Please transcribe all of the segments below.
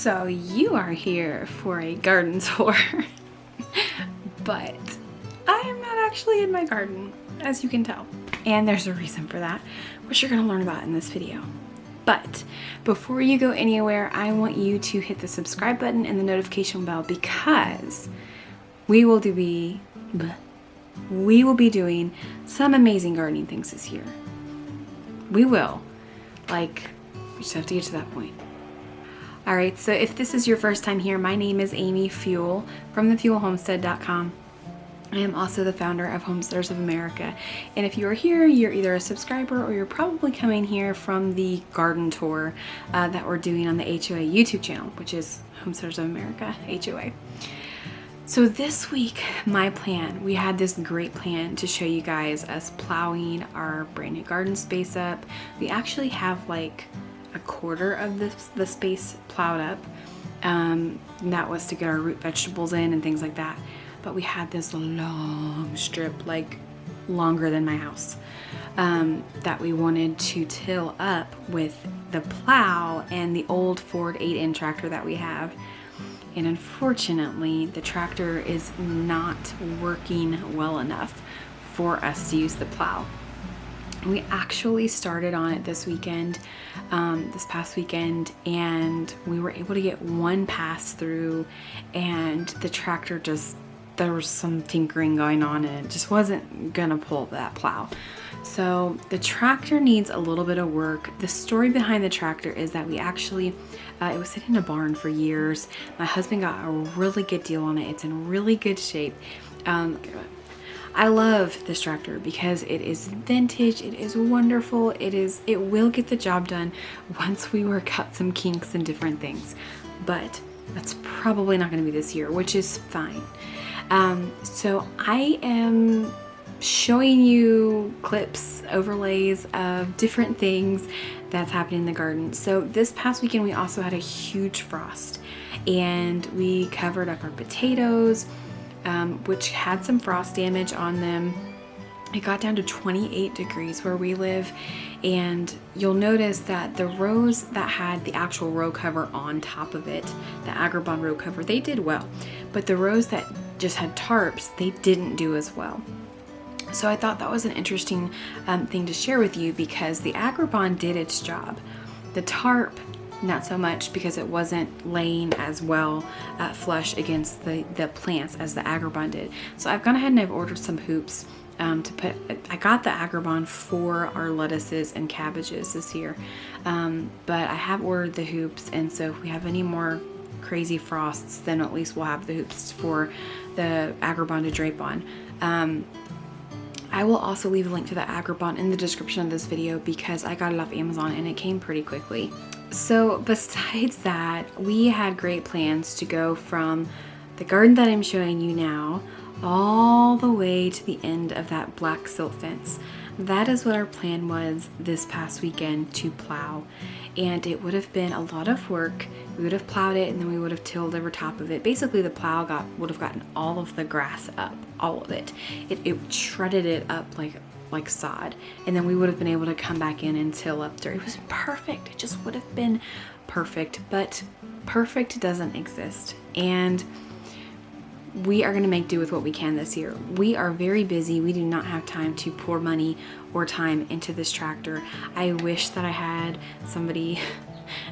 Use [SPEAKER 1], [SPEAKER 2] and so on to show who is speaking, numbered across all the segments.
[SPEAKER 1] So you are here for a garden tour, but I am not actually in my garden, as you can tell. And there's a reason for that, which you're gonna learn about in this video. But before you go anywhere, I want you to hit the subscribe button and the notification bell, because we will be doing some amazing gardening things this year. We will. We just have to get to that point. Alright, so if this is your first time here, my name is Amy Fuel from thefuelhomestead.com. I am also the founder of Homesteaders of America. And if you are here, you're either a subscriber or you're probably coming here from the garden tour that we're doing on the HOA YouTube channel, which is Homesteaders of America, HOA. So this week, my plan, we had this great plan to show you guys us plowing our brand new garden space up. We actually have like a quarter of the space plowed up. And that was to get our root vegetables in and things like that. But we had this long strip, like longer than my house, that we wanted to till up with the plow and the old Ford 8N tractor that we have. And unfortunately, the tractor is not working well enough for us to use the plow. We actually started on it this weekend, this past weekend, and we were able to get one pass through, and the tractor there was some tinkering going on and it just wasn't gonna pull that plow. So the tractor needs a little bit of work. The story behind the tractor is that we actually, it was sitting in a barn for years. My husband got a really good deal on it. It's in really good shape. I love this tractor because it is vintage, it is wonderful, it will get the job done once we work out some kinks and different things. But that's probably not gonna be this year, which is fine. So I am showing you clips, overlays of different things that's happening in the garden. So this past weekend we also had a huge frost, and we covered up our potatoes, which had some frost damage on them. It got down to 28 degrees where we live, and you'll notice that the rows that had the actual row cover on top of it, the AGRIBON row cover, they did well. But the rows that just had tarps, they didn't do as well. So I thought that was an interesting thing to share with you, because the AGRIBON did its job. The tarp, not so much, because it wasn't laying as well flush against the plants as the AGRIBON did. So I've gone ahead and I've ordered some hoops to put. I got the AGRIBON for our lettuces and cabbages this year, but I have ordered the hoops, and so if we have any more crazy frosts, then at least we'll have the hoops for the AGRIBON to drape on. I will also leave a link to the AGRIBON in the description of this video, because I got it off Amazon and it came pretty quickly. So besides that, we had great plans to go from the garden that I'm showing you now all the way to the end of that black silt fence. That is what our plan was this past weekend, to plow. And it would have been a lot of work. We would have plowed it and then we would have tilled over top of it. Basically the plow would have gotten all of the grass up, all of it. It shredded it up like sod. And then we would have been able to come back in and till up there. It was perfect. It just would have been perfect, but perfect doesn't exist. And we are going to make do with what we can this year. We are very busy. We do not have time to pour money or time into this tractor. I wish that I had somebody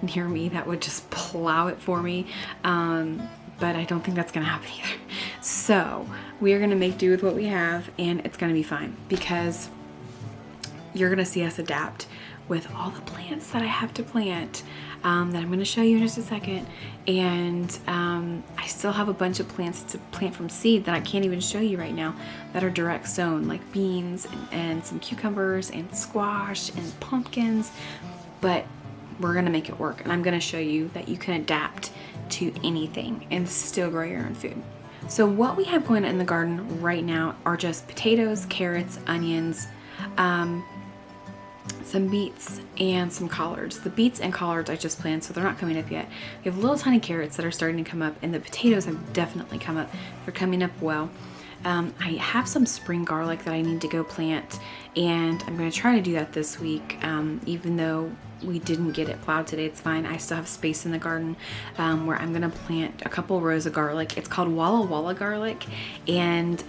[SPEAKER 1] near me that would just plow it for me, but I don't think that's going to happen either. So we are going to make do with what we have, and it's going to be fine, because you're going to see us adapt with all the plants that I have to plant, that I'm going to show you in just a second. And I still have a bunch of plants to plant from seed that I can't even show you right now, that are direct sown, like beans and some cucumbers and squash and pumpkins. But we're going to make it work, and I'm going to show you that you can adapt to anything and still grow your own food. So what we have going on in the garden right now are just potatoes, carrots, onions, some beets, and some collards. The beets and collards I just planted, so they're not coming up yet. We have little tiny carrots that are starting to come up, and the potatoes have definitely come up. They're coming up well. I have some spring garlic that I need to go plant, and I'm going to try to do that this week. Even though we didn't get it plowed today, it's fine. I still have space in the garden where I'm going to plant a couple rows of garlic. It's called Walla Walla garlic, and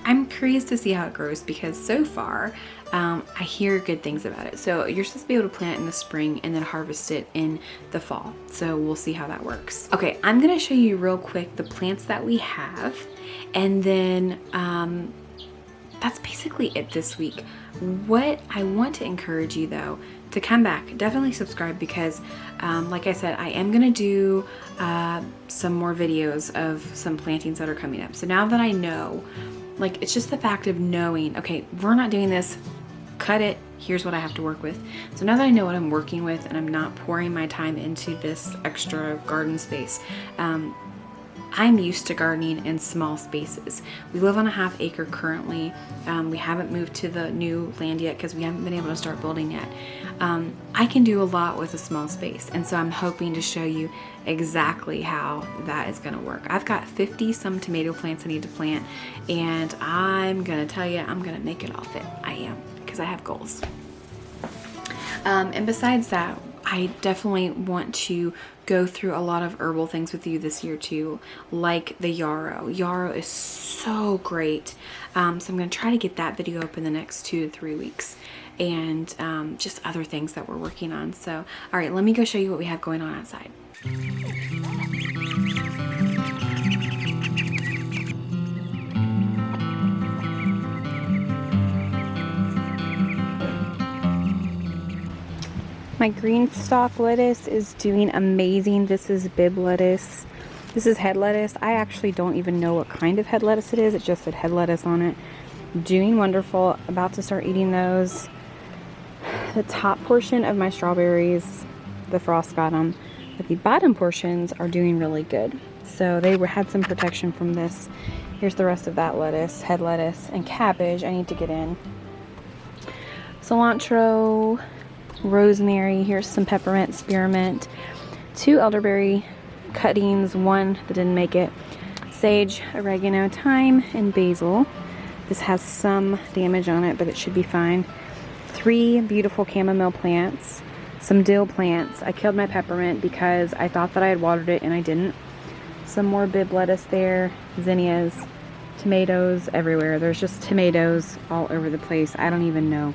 [SPEAKER 1] I'm curious to see how it grows because so far I hear good things about it. So you're supposed to be able to plant it in the spring and then harvest it in the fall. So we'll see how that works. Okay, I'm gonna show you real quick the plants that we have, and then that's basically it this week. What I want to encourage you though, to come back, definitely subscribe because like I said, I am gonna do some more videos of some plantings that are coming up. So now that I know, like, it's just the fact of knowing, okay, we're not doing this, cut it, here's what I have to work with. So now that I know what I'm working with and I'm not pouring my time into this extra garden space, I'm used to gardening in small spaces. We live on a ½ acre currently. We haven't moved to the new land yet because we haven't been able to start building yet. I can do a lot with a small space, and so I'm hoping to show you exactly how that is gonna work. I've got 50 some tomato plants I need to plant, and I'm gonna tell you, I'm gonna make it all fit. I am, because I have goals. And besides that, I definitely want to go through a lot of herbal things with you this year too, like the yarrow. Yarrow is so great. So I'm going to try to get that video up in the next 2 to 3 weeks, and just other things that we're working on. So, all right, let me go show you what we have going on outside. My green stalk lettuce is doing amazing. This is Bib lettuce. This is head lettuce. I actually don't even know what kind of head lettuce it is. It just said head lettuce on it. Doing wonderful. About to start eating those. The top portion of my strawberries, the frost got them, but the bottom portions are doing really good. So they had some protection from this. Here's the rest of that lettuce, head lettuce, and cabbage I need to get in. Cilantro, rosemary, here's some peppermint, spearmint, 2 elderberry cuttings, 1 that didn't make it, sage, oregano, thyme, and basil. This has some damage on it, but it should be fine. 3 beautiful chamomile plants, some dill plants. I killed my peppermint because I thought that I had watered it and I didn't. Some more Bib lettuce there, zinnias, tomatoes everywhere. There's just tomatoes all over the place. I don't even know.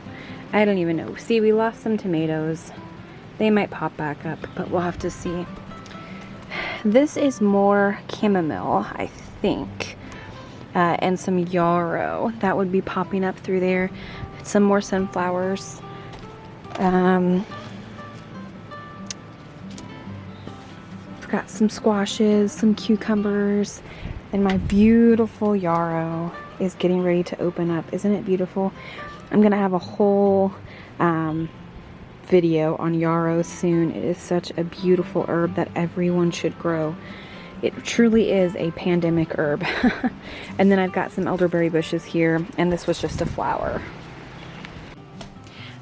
[SPEAKER 1] See, we lost some tomatoes. They might pop back up, but we'll have to see. This is more chamomile, I think, and some yarrow. That would be popping up through there. Some more sunflowers. I've got some squashes, some cucumbers, and my beautiful yarrow is getting ready to open up. Isn't it beautiful? I'm gonna have a whole video on yarrow soon. It is such a beautiful herb that everyone should grow. It truly is a pandemic herb. And then I've got some elderberry bushes here, and this was just a flower.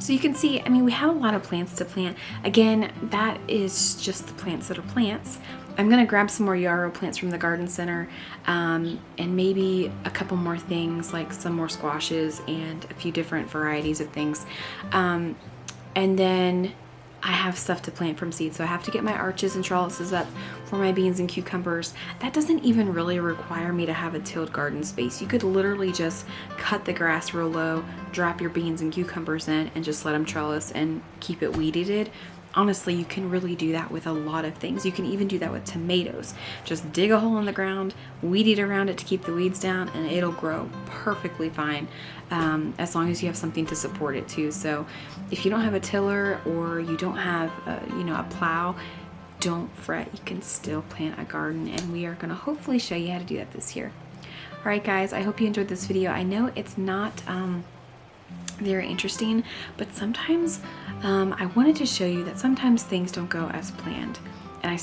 [SPEAKER 1] So you can see, I mean, we have a lot of plants to plant. Again, that is just the plants that are plants. I'm gonna grab some more yarrow plants from the garden center, and maybe a couple more things like some more squashes and a few different varieties of things. And then I have stuff to plant from seed, so I have to get my arches and trellises up for my beans and cucumbers. That doesn't even really require me to have a tilled garden space. You could literally just cut the grass real low, drop your beans and cucumbers in, and just let them trellis and keep it weeded. Honestly, you can really do that with a lot of things. You can even do that with tomatoes. Just dig a hole in the ground, weed eat around it to keep the weeds down, and it'll grow perfectly fine, as long as you have something to support it too. So if you don't have a tiller or you don't have a plow, don't fret. You can still plant a garden, and we are going to hopefully show you how to do that this year. All right, guys, I hope you enjoyed this video. I know it's not very interesting, but sometimes I wanted to show you that sometimes things don't go as planned, and I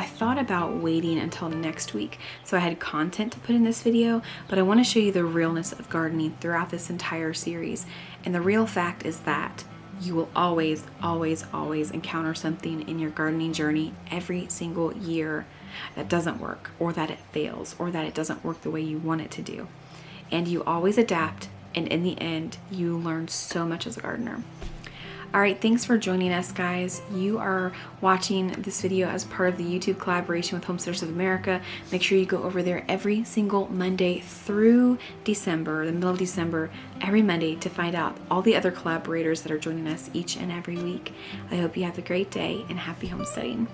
[SPEAKER 1] thought about waiting until next week so I had content to put in this video, but I want to show you the realness of gardening throughout this entire series. And the real fact is that you will always encounter something in your gardening journey every single year that doesn't work, or that it fails, or that it doesn't work the way you want it to do. And you always adapt, and in the end, you learn so much as a gardener. All right, thanks for joining us, guys. You are watching this video as part of the YouTube collaboration with Homesteaders of America. Make sure you go over there every single Monday through December, the middle of December, every Monday, to find out all the other collaborators that are joining us each and every week. I hope you have a great day and happy homesteading.